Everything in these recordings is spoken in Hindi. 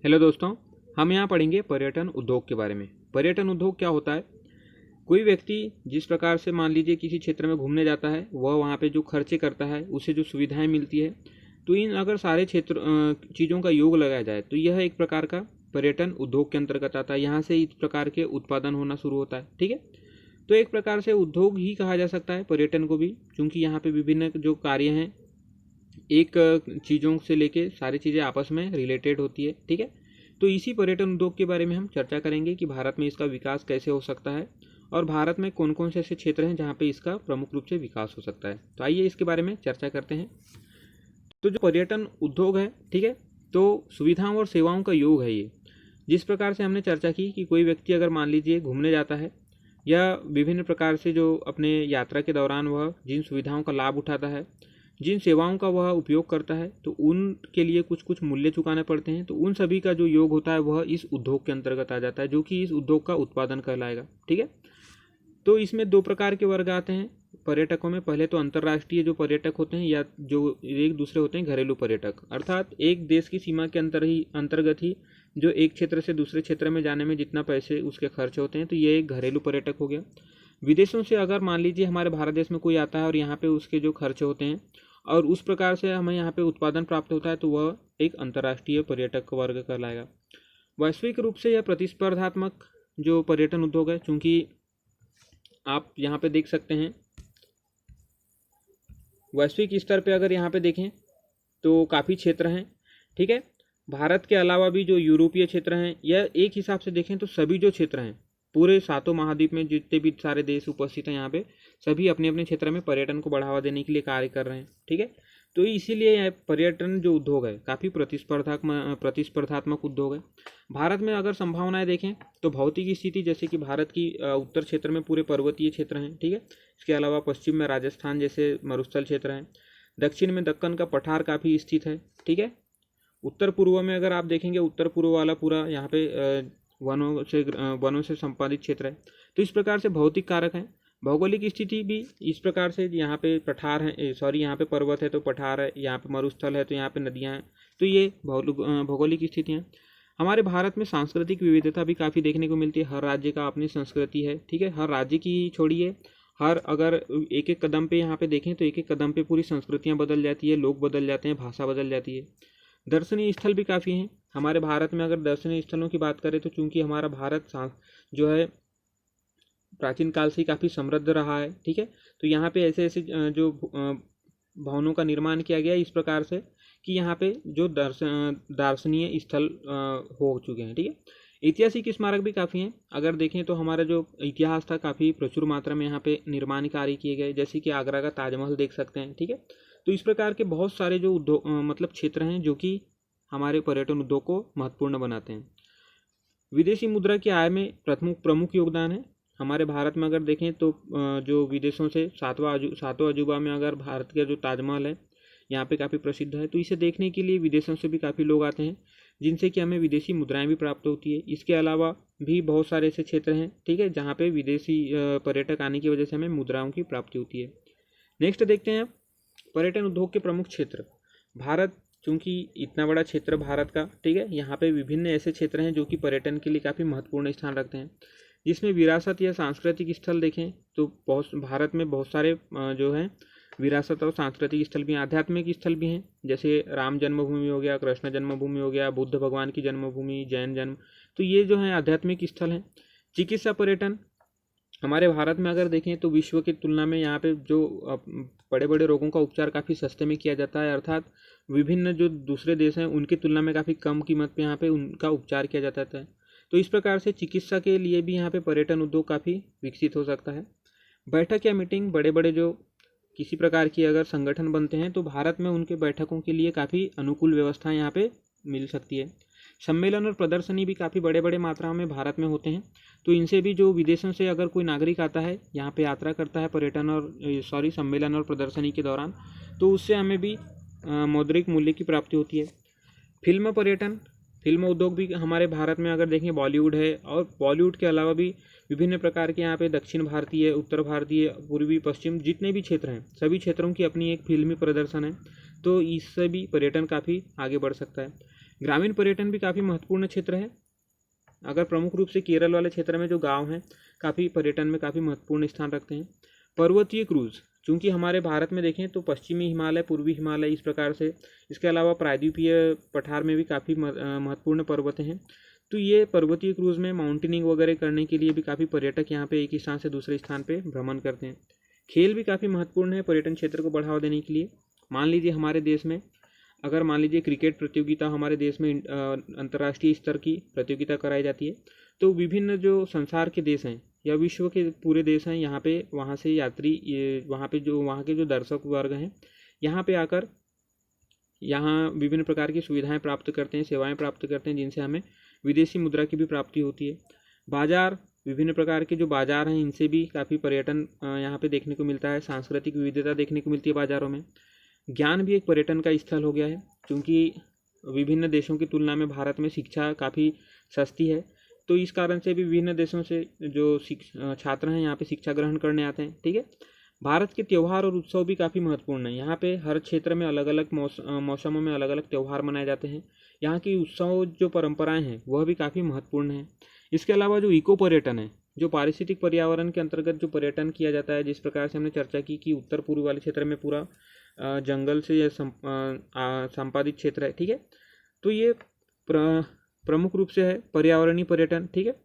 हेलो दोस्तों, हम यहाँ पढ़ेंगे पर्यटन उद्योग के बारे में। पर्यटन उद्योग क्या होता है? कोई व्यक्ति जिस प्रकार से मान लीजिए किसी क्षेत्र में घूमने जाता है, वह वहाँ पे जो खर्चे करता है उसे जो सुविधाएं मिलती है, तो इन अगर सारे चीज़ों का योग लगाया जाए तो यह एक प्रकार का पर्यटन उद्योग के अंतर्गत आता है। यहाँ से इस प्रकार के उत्पादन होना शुरू होता है। ठीक है, तो एक प्रकार से उद्योग ही कहा जा सकता है पर्यटन को भी, क्योंकि यहाँ पे विभिन्न जो कार्य हैं एक चीज़ों से लेके सारी चीज़ें आपस में रिलेटेड होती है। ठीक है, तो इसी पर्यटन उद्योग के बारे में हम चर्चा करेंगे कि भारत में इसका विकास कैसे हो सकता है और भारत में कौन कौन से ऐसे क्षेत्र हैं जहाँ पे इसका प्रमुख रूप से विकास हो सकता है। तो आइए इसके बारे में चर्चा करते हैं। तो जो पर्यटन उद्योग है, ठीक है, तो सुविधाओं और सेवाओं का योग है ये। जिस प्रकार से हमने चर्चा की कि कोई व्यक्ति अगर मान लीजिए घूमने जाता है या विभिन्न प्रकार से जो अपने यात्रा के दौरान वह जिन सुविधाओं का लाभ उठाता है, जिन सेवाओं का वह उपयोग करता है, तो उनके लिए कुछ कुछ मूल्य चुकाने पड़ते हैं। तो उन सभी का जो योग होता है वह इस उद्योग के अंतर्गत आ जाता है, जो कि इस उद्योग का उत्पादन कहलाएगा। ठीक है, तो इसमें दो प्रकार के वर्ग आते हैं पर्यटकों में। पहले तो अंतर्राष्ट्रीय जो पर्यटक होते हैं, या जो एक दूसरे होते हैं घरेलू पर्यटक, अर्थात एक देश की सीमा के अंतर्गत ही जो एक क्षेत्र से दूसरे क्षेत्र में जाने में जितना पैसे उसके खर्च होते हैं, तो ये एक घरेलू पर्यटक हो गया। विदेशों से अगर मान लीजिए हमारे भारत देश में कोई आता है और यहाँ पे उसके जो खर्चे होते हैं और उस प्रकार से हमें यहाँ पे उत्पादन प्राप्त होता है, तो वह एक अंतर्राष्ट्रीय पर्यटक वर्ग कहलाएगा। वैश्विक रूप से यह प्रतिस्पर्धात्मक जो पर्यटन उद्योग है, चूँकि आप यहाँ पे देख सकते हैं वैश्विक स्तर पे अगर यहाँ पे देखें तो काफ़ी क्षेत्र हैं। ठीक है, भारत के अलावा भी जो यूरोपीय क्षेत्र हैं, या एक हिसाब से देखें तो सभी जो क्षेत्र हैं पूरे सातों महाद्वीप में जितने भी सारे देश उपस्थित हैं यहाँ पे, सभी अपने अपने क्षेत्र में पर्यटन को बढ़ावा देने के लिए कार्य कर रहे हैं। ठीक है, तो इसीलिए यह पर्यटन जो उद्योग है काफ़ी प्रतिस्पर्धात्मक उद्योग है। भारत में अगर संभावनाएं देखें तो भौतिक स्थिति जैसे कि भारत की उत्तर क्षेत्र में पूरे पर्वतीय क्षेत्र हैं। ठीक है, इसके अलावा पश्चिम में राजस्थान जैसे मरुस्थल क्षेत्र हैं, दक्षिण में दक्कन का पठार काफ़ी स्थित है। ठीक है, उत्तर पूर्व में अगर आप देखेंगे, उत्तर पूर्व वाला पूरा यहाँ पे वनों से संपादित क्षेत्र है। तो इस प्रकार से भौतिक कारक हैं। भौगोलिक स्थिति भी इस प्रकार से, यहाँ पे पठार है, यहाँ पे पर्वत है तो पठार है, यहाँ पे मरुस्थल है तो यहाँ पे नदियाँ हैं। तो ये भौगोलिक स्थितियाँ। हमारे भारत में सांस्कृतिक विविधता भी काफ़ी देखने को मिलती है। हर राज्य का अपनी संस्कृति है। ठीक है, हर राज्य की छोड़िए, हर अगर एक एक कदम पे यहाँ पे देखें तो एक एक कदम पे पूरी संस्कृतियाँ बदल जाती है, लोग बदल जाते हैं, भाषा बदल जाती है। दर्शनीय स्थल भी काफ़ी हैं हमारे भारत में। अगर दर्शनीय स्थलों की बात करें तो चूँकि हमारा भारत जो है प्राचीन काल से ही काफ़ी समृद्ध रहा है। ठीक है, तो यहाँ पे ऐसे ऐसे जो भवनों का निर्माण किया गया इस प्रकार से कि यहाँ पे जो दार्शनीय स्थल हो चुके हैं। ठीक है, ऐतिहासिक स्मारक भी काफ़ी हैं। अगर देखें तो हमारा जो इतिहास था काफ़ी प्रचुर मात्रा में यहाँ पे निर्माण कार्य किए गए, जैसे कि आगरा का ताजमहल देख सकते हैं। ठीक है, तो इस प्रकार के बहुत सारे जो उद्योग मतलब क्षेत्र हैं जो कि हमारे पर्यटन उद्योग को महत्वपूर्ण बनाते हैं। विदेशी मुद्रा की आय में प्रमुख योगदान है हमारे भारत में। अगर देखें तो जो विदेशों से सातों अजूबा में अगर भारत का जो ताजमहल है यहाँ पे काफ़ी प्रसिद्ध है, तो इसे देखने के लिए विदेशों से भी काफ़ी लोग आते हैं, जिनसे कि हमें विदेशी मुद्राएं भी प्राप्त होती है। इसके अलावा भी बहुत सारे ऐसे क्षेत्र हैं, ठीक है, जहाँ पे विदेशी पर्यटक आने की वजह से हमें मुद्राओं की प्राप्ति होती है। नेक्स्ट देखते हैं पर्यटन उद्योग के प्रमुख क्षेत्र। भारत चूँकि इतना बड़ा क्षेत्र भारत का, ठीक है, यहाँ पे विभिन्न ऐसे क्षेत्र हैं जो कि पर्यटन के लिए काफ़ी महत्वपूर्ण स्थान रखते हैं, जिसमें विरासत या सांस्कृतिक स्थल देखें तो भारत में बहुत सारे जो हैं विरासत और सांस्कृतिक स्थल भी हैं, आध्यात्मिक स्थल भी हैं, जैसे राम जन्मभूमि हो गया, कृष्ण जन्मभूमि हो गया, बुद्ध भगवान की जन्मभूमि, जैन जन्म, तो ये जो है आध्यात्मिक स्थल हैं। चिकित्सा पर्यटन हमारे भारत में अगर देखें तो विश्व की तुलना में यहाँ पे जो बड़े बड़े रोगों का उपचार काफ़ी सस्ते में किया जाता है, अर्थात विभिन्न जो दूसरे देश हैं उनकी तुलना में काफ़ी कम कीमत पे यहाँ पे उनका उपचार किया जाता है। तो इस प्रकार से चिकित्सा के लिए भी यहाँ पे पर्यटन उद्योग काफ़ी विकसित हो सकता है। बैठक या मीटिंग, बड़े बड़े जो किसी प्रकार की अगर संगठन बनते हैं तो भारत में उनके बैठकों के लिए काफ़ी अनुकूल व्यवस्थाएं यहाँ पे मिल सकती है। सम्मेलन और प्रदर्शनी भी काफ़ी बड़े बड़े मात्रा में भारत में होते हैं, तो इनसे भी जो विदेशों से अगर कोई नागरिक आता है यहाँ पे यात्रा करता है सम्मेलन और प्रदर्शनी के दौरान, तो उससे हमें भी मौद्रिक मूल्य की प्राप्ति होती है। फिल्म पर्यटन, फिल्म उद्योग भी हमारे भारत में अगर देखें बॉलीवुड है, और बॉलीवुड के अलावा भी विभिन्न प्रकार के यहाँ पे दक्षिण भारतीय, उत्तर भारतीय, पूर्वी, पश्चिम जितने भी क्षेत्र हैं सभी क्षेत्रों की अपनी एक फिल्मी प्रदर्शन है, तो इससे भी पर्यटन काफ़ी आगे बढ़ सकता है। ग्रामीण पर्यटन भी काफ़ी महत्वपूर्ण क्षेत्र है। अगर प्रमुख रूप से केरल वाले क्षेत्र में जो गांव हैं काफ़ी पर्यटन में काफ़ी महत्वपूर्ण स्थान रखते हैं। पर्वतीय क्रूज़, चूँकि हमारे भारत में देखें तो पश्चिमी हिमालय, पूर्वी हिमालय, इस प्रकार से, इसके अलावा प्रायद्वीपीय पठार में भी काफ़ी महत्वपूर्ण पर्वत हैं। तो ये पर्वतीय क्रूज़ में माउंटेनिंग वगैरह करने के लिए भी काफ़ी पर्यटक यहाँ पे एक स्थान से दूसरे स्थान पे भ्रमण करते हैं। खेल भी काफ़ी महत्वपूर्ण है पर्यटन क्षेत्र को बढ़ावा देने के लिए। मान लीजिए हमारे देश में अगर मान लीजिए क्रिकेट प्रतियोगिता हमारे देश में अंतर्राष्ट्रीय स्तर की प्रतियोगिता कराई जाती है, तो विभिन्न जो संसार के देश हैं या विश्व के पूरे देश हैं, यहाँ पे वहाँ से यात्री वहाँ के जो दर्शक वर्ग हैं यहाँ पे आकर यहाँ विभिन्न प्रकार की सुविधाएं प्राप्त करते हैं, सेवाएं प्राप्त करते हैं, जिनसे हमें विदेशी मुद्रा की भी प्राप्ति होती है। बाजार, विभिन्न प्रकार के जो बाजार हैं इनसे भी काफ़ी पर्यटन यहाँ पे देखने को मिलता है। सांस्कृतिक विविधता देखने को मिलती है बाज़ारों में। ज्ञान भी एक पर्यटन का स्थल हो गया है, क्योंकि विभिन्न देशों की तुलना में भारत में शिक्षा काफ़ी सस्ती है, तो इस कारण से भी विभिन्न देशों से जो छात्र हैं यहाँ पे शिक्षा ग्रहण करने आते हैं। ठीक है। भारत के त्यौहार और उत्सव भी काफ़ी महत्वपूर्ण है। यहाँ पे हर क्षेत्र में अलग अलग मौसमों में अलग अलग त्यौहार मनाए जाते हैं। यहाँ की उत्सव जो परंपराएं हैं वह भी काफ़ी महत्वपूर्ण है। इसके अलावा जो इको पर्यटन है, जो पारिस्थितिक पर्यावरण के अंतर्गत जो पर्यटन किया जाता है, जिस प्रकार से हमने चर्चा की कि उत्तर पूर्व वाले क्षेत्र में पूरा जंगल से यह संपादित क्षेत्र है। ठीक है। तो ये प्रमुख रूप से है पर्यावरणीय पर्यटन। ठीक है।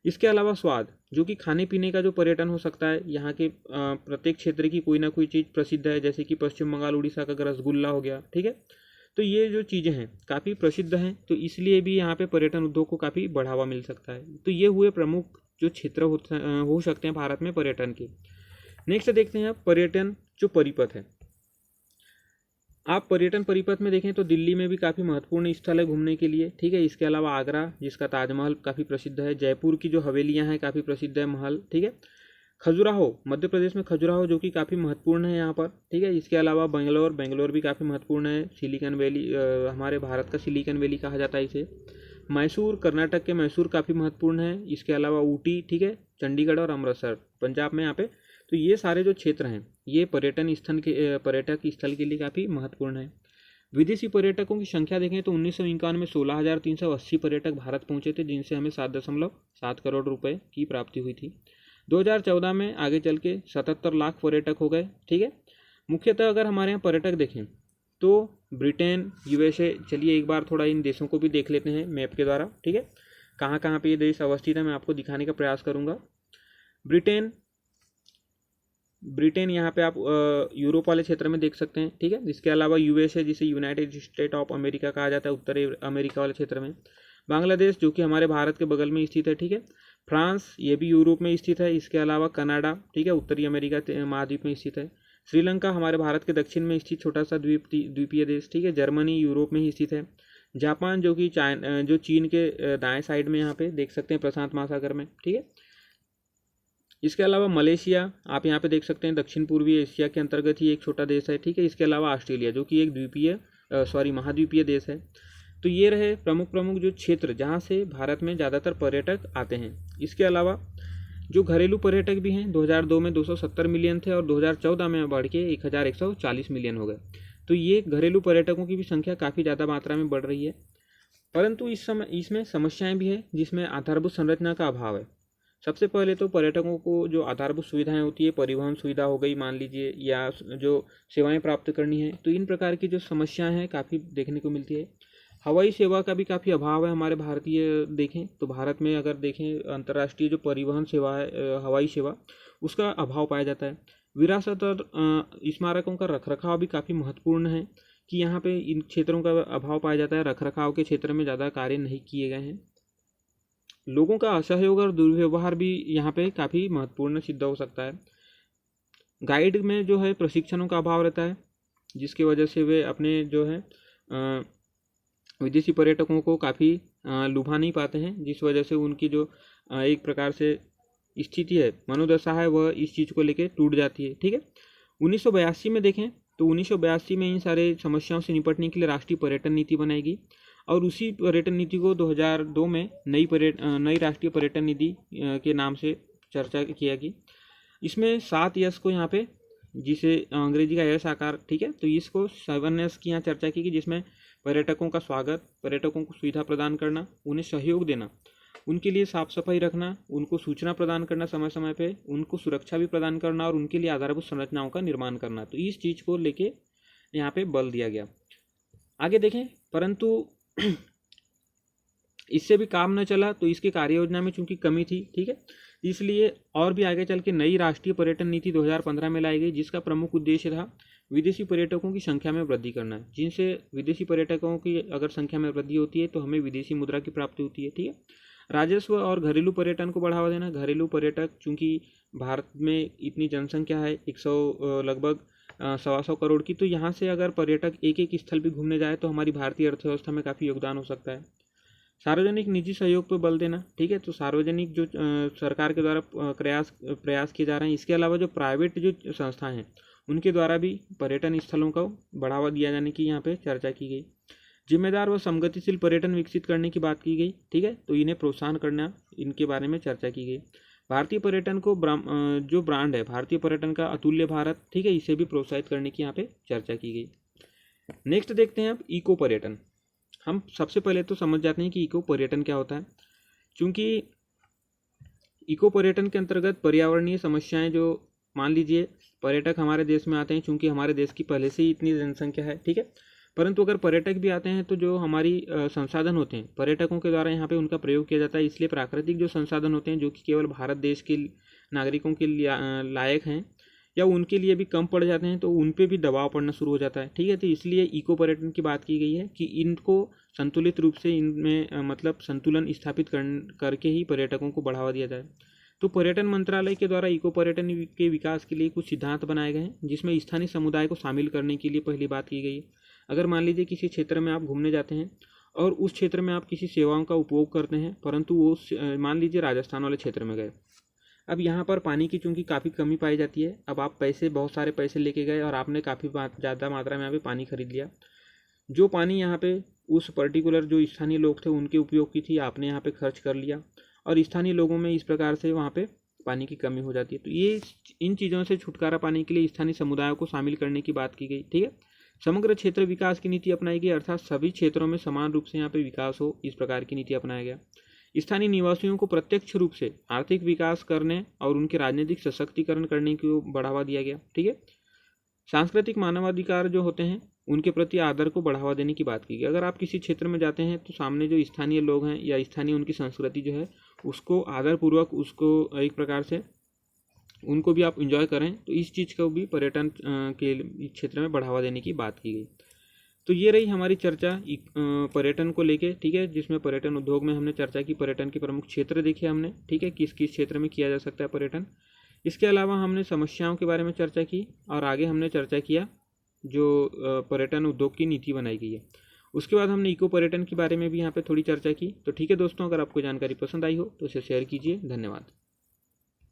इसके अलावा स्वाद, जो कि खाने पीने का जो पर्यटन हो सकता है, यहाँ के प्रत्येक क्षेत्र की कोई ना कोई चीज़ प्रसिद्ध है, जैसे कि पश्चिम बंगाल उड़ीसा का रसगुल्ला हो गया। ठीक है। तो ये जो चीज़ें हैं काफ़ी प्रसिद्ध हैं, तो इसलिए भी यहाँ पे पर्यटन उद्योग को काफ़ी बढ़ावा मिल सकता है। तो ये हुए प्रमुख जो क्षेत्र हो सकते हैं भारत में पर्यटन के। नेक्स्ट देखते हैं पर्यटन जो परिपथ है। आप पर्यटन परिपथ में देखें तो दिल्ली में भी काफ़ी महत्वपूर्ण स्थल है घूमने के लिए। ठीक है। इसके अलावा आगरा, जिसका ताजमहल काफ़ी प्रसिद्ध है। जयपुर की जो हवेलियाँ हैं काफ़ी प्रसिद्ध है महल। ठीक है। खजुराहो, मध्य प्रदेश में खजुराहो जो कि काफ़ी महत्वपूर्ण है यहाँ पर। ठीक है। इसके अलावा बेंगलोर भी काफ़ी महत्वपूर्ण है। सिलिकॉन वैली, हमारे भारत का सिलिकॉन वैली कहा जाता है इसे। मैसूर, कर्नाटक के मैसूर काफ़ी महत्वपूर्ण है। इसके अलावा ऊटी, ठीक है, चंडीगढ़ और अमृतसर पंजाब में यहाँ पे। तो ये सारे जो क्षेत्र हैं ये पर्यटक स्थल के लिए काफ़ी महत्वपूर्ण है। विदेशी पर्यटकों की संख्या देखें तो 1951 में 16,380 पर्यटक भारत पहुंचे थे, जिनसे हमें 7.7 करोड़ रुपए की प्राप्ति हुई थी। 2014 में आगे चल के 77 लाख पर्यटक हो गए। ठीक है। मुख्यतः अगर हमारे यहाँ पर्यटक देखें तो ब्रिटेन, यूएसए, चलिए एक बार थोड़ा इन देशों को भी देख लेते हैं मैप के द्वारा। ठीक है। कहाँ कहाँ पे ये देश अवस्थित है मैं आपको दिखाने का प्रयास करूँगा। ब्रिटेन यहाँ पे आप यूरोप वाले क्षेत्र में देख सकते हैं। ठीक है। इसके अलावा यूएसए, जिसे यूनाइटेड स्टेट ऑफ अमेरिका कहा जाता है, उत्तरी अमेरिका वाले क्षेत्र में। बांग्लादेश, जो कि हमारे भारत के बगल में स्थित है। ठीक है। फ्रांस, ये भी यूरोप में स्थित है। इसके अलावा कनाडा, ठीक है, उत्तरी अमेरिका महाद्वीप में स्थित है। श्रीलंका, हमारे भारत के दक्षिण में स्थित छोटा सा द्वीपीय देश। ठीक है। जर्मनी, यूरोप में ही स्थित है। जापान, जो कि जो चीन के दाएं साइड में यहाँ पे देख सकते हैं, प्रशांत महासागर में। ठीक है। इसके अलावा मलेशिया, आप यहाँ पे देख सकते हैं, दक्षिण पूर्वी एशिया के अंतर्गत ही एक छोटा देश है। ठीक है। इसके अलावा ऑस्ट्रेलिया, जो कि एक महाद्वीपीय देश है। तो ये रहे प्रमुख जो क्षेत्र जहाँ से भारत में ज़्यादातर पर्यटक आते हैं। इसके अलावा जो घरेलू पर्यटक भी हैं, 2002 में 270 मिलियन थे और 2014 में बढ़ के 1140 मिलियन हो गए। तो ये घरेलू पर्यटकों की भी संख्या काफ़ी ज़्यादा मात्रा में बढ़ रही है। परंतु इसमें समस्याएं भी है, जिसमें आधारभूत संरचना का अभाव है। सबसे पहले तो पर्यटकों को जो आधारभूत सुविधाएं होती है, परिवहन सुविधा हो गई मान लीजिए, या जो सेवाएं प्राप्त करनी है, तो इन प्रकार की जो समस्याएं हैं काफ़ी देखने को मिलती है। हवाई सेवा का भी काफ़ी अभाव है हमारे भारतीय देखें तो भारत में अगर देखें अंतर्राष्ट्रीय जो परिवहन सेवा है, हवाई सेवा, उसका अभाव पाया जाता है। विरासत और स्मारकों का रखरखाव भी काफ़ी महत्वपूर्ण है कि यहाँ पे इन क्षेत्रों का अभाव पाया जाता है। रखरखाव के क्षेत्र में ज़्यादा कार्य नहीं किए गए हैं। लोगों का असहयोग और दुर्व्यवहार भी यहाँ पे काफ़ी महत्वपूर्ण सिद्ध हो सकता है। गाइड में जो है प्रशिक्षणों का अभाव रहता है, जिसकी वजह से वे अपने जो है विदेशी पर्यटकों को काफ़ी लुभा नहीं पाते हैं, जिस वजह से उनकी जो एक प्रकार से स्थिति है, मनोदशा है, वह इस चीज़ को लेकर टूट जाती है। ठीक है। 1982 में देखें तो 1982 में इन सारे समस्याओं से निपटने के लिए राष्ट्रीय पर्यटन नीति बनाएगी और उसी पर्यटन नीति को 2002 में नई राष्ट्रीय पर्यटन नीति के नाम से चर्चा किया गई। इसमें 7 यस को यहाँ पे, जिसे अंग्रेजी का यस आकार, ठीक है, तो इसको 7 यस की यहाँ चर्चा की गई, जिसमें पर्यटकों का स्वागत, पर्यटकों को सुविधा प्रदान करना, उन्हें सहयोग देना, उनके लिए साफ सफाई रखना, उनको सूचना प्रदान करना समय समय पे, उनको सुरक्षा भी प्रदान करना और उनके लिए आधारभूत संरचनाओं का निर्माण करना। तो इस चीज़ को लेके यहाँ पे बल दिया गया। आगे देखें, परंतु इससे भी काम न चला तो इसकी कार्य योजना में चूंकि कमी थी, ठीक है, इसलिए और भी आगे चल के नई राष्ट्रीय पर्यटन नीति 2015 में लाई गई, जिसका प्रमुख उद्देश्य था विदेशी पर्यटकों की संख्या में वृद्धि करना, जिनसे विदेशी पर्यटकों की अगर संख्या में वृद्धि होती है तो हमें विदेशी मुद्रा की प्राप्ति होती है, ठीक है। राजस्व और घरेलू पर्यटन को बढ़ावा देना। घरेलू पर्यटक, चूंकि भारत में इतनी जनसंख्या है 100 लगभग 125 करोड़ की, तो यहाँ से अगर पर्यटक एक एक स्थल भी घूमने जाए तो हमारी भारतीय अर्थव्यवस्था में काफ़ी योगदान हो सकता है। सार्वजनिक निजी सहयोग पर बल देना, ठीक है, तो सार्वजनिक जो सरकार के द्वारा प्रयास किए जा रहे हैं, इसके अलावा जो प्राइवेट जो संस्थाएं हैं उनके द्वारा भी पर्यटन स्थलों को बढ़ावा दिया जाने की यहाँ पे चर्चा की गई। जिम्मेदार व संगतिशील पर्यटन विकसित करने की बात की गई, ठीक है, तो इन्हें प्रोत्साहन करना, इनके बारे में चर्चा की गई। भारतीय पर्यटन को जो ब्रांड है भारतीय पर्यटन का अतुल्य भारत, ठीक है, इसे भी प्रोत्साहित करने की यहाँ पे चर्चा की गई। नेक्स्ट देखते हैं अब इको पर्यटन। हम सबसे पहले तो समझ जाते हैं कि इको पर्यटन क्या होता है। चूँकि इको पर्यटन के अंतर्गत पर्यावरणीय समस्याएं, जो मान लीजिए पर्यटक हमारे देश में आते हैं, चूँकि हमारे देश की पहले से ही इतनी जनसंख्या है, ठीक है, परंतु अगर पर्यटक भी आते हैं तो जो हमारी संसाधन होते हैं पर्यटकों के द्वारा यहाँ पे उनका प्रयोग किया जाता है, इसलिए प्राकृतिक जो संसाधन होते हैं जो कि केवल भारत देश के नागरिकों के लायक हैं या उनके लिए भी कम पड़ जाते हैं, तो उन पे भी दबाव पड़ना शुरू हो जाता है, ठीक है। तो इसलिए इको पर्यटन की बात की गई है कि इनको संतुलित रूप से इनमें मतलब संतुलन स्थापित करके ही पर्यटकों को बढ़ावा दिया जाए। तो पर्यटन मंत्रालय के द्वारा इको पर्यटन के विकास के लिए कुछ सिद्धांत बनाए गए हैं, जिसमें स्थानीय समुदाय को शामिल करने के लिए पहली बात की गई है। अगर मान लीजिए किसी क्षेत्र में आप घूमने जाते हैं और उस क्षेत्र में आप किसी सेवाओं का उपभोग करते हैं, परंतु वो मान लीजिए राजस्थान वाले क्षेत्र में गए, अब यहाँ पर पानी की चूंकि काफ़ी कमी पाई जाती है, अब आप बहुत सारे पैसे लेके गए और आपने काफ़ी ज़्यादा मात्रा में यहाँ पे पानी खरीद लिया। जो पानी यहाँ पे उस पर्टिकुलर जो स्थानीय लोग थे उनके उपयोग की थी, आपने यहाँ पे खर्च कर लिया और स्थानीय लोगों में इस प्रकार से वहाँ पे पानी की कमी हो जाती है। तो ये इन चीज़ों से छुटकारा पाने के लिए स्थानीय समुदायों को शामिल करने की बात की गई, ठीक है। समग्र क्षेत्र विकास की नीति अपनाई गई, अर्थात सभी क्षेत्रों में समान रूप से यहाँ पे विकास हो, इस प्रकार की नीति अपनाया गया। स्थानीय निवासियों को प्रत्यक्ष रूप से आर्थिक विकास करने और उनके राजनीतिक सशक्तिकरण करने को बढ़ावा दिया गया, ठीक है। सांस्कृतिक मानवाधिकार जो होते हैं उनके प्रति आदर को बढ़ावा देने की बात की गई। अगर आप किसी क्षेत्र में जाते हैं तो सामने जो स्थानीय लोग हैं या स्थानीय उनकी संस्कृति जो है उसको आदरपूर्वक, उसको एक प्रकार से उनको भी आप इंजॉय करें, तो इस चीज़ को भी पर्यटन के क्षेत्र में बढ़ावा देने की बात की गई। तो ये रही हमारी चर्चा पर्यटन को लेके, ठीक है, जिसमें पर्यटन उद्योग में हमने चर्चा की, पर्यटन के प्रमुख क्षेत्र देखे हमने, ठीक है, किस किस क्षेत्र में किया जा सकता है पर्यटन। इसके अलावा हमने समस्याओं के बारे में चर्चा की और आगे हमने चर्चा किया जो पर्यटन उद्योग की नीति बनाई गई है। उसके बाद हमने इको पर्यटन के बारे में भी यहाँ पे थोड़ी चर्चा की। तो ठीक है दोस्तों, अगर आपको जानकारी पसंद आई हो तो इसे शेयर कीजिए। धन्यवाद।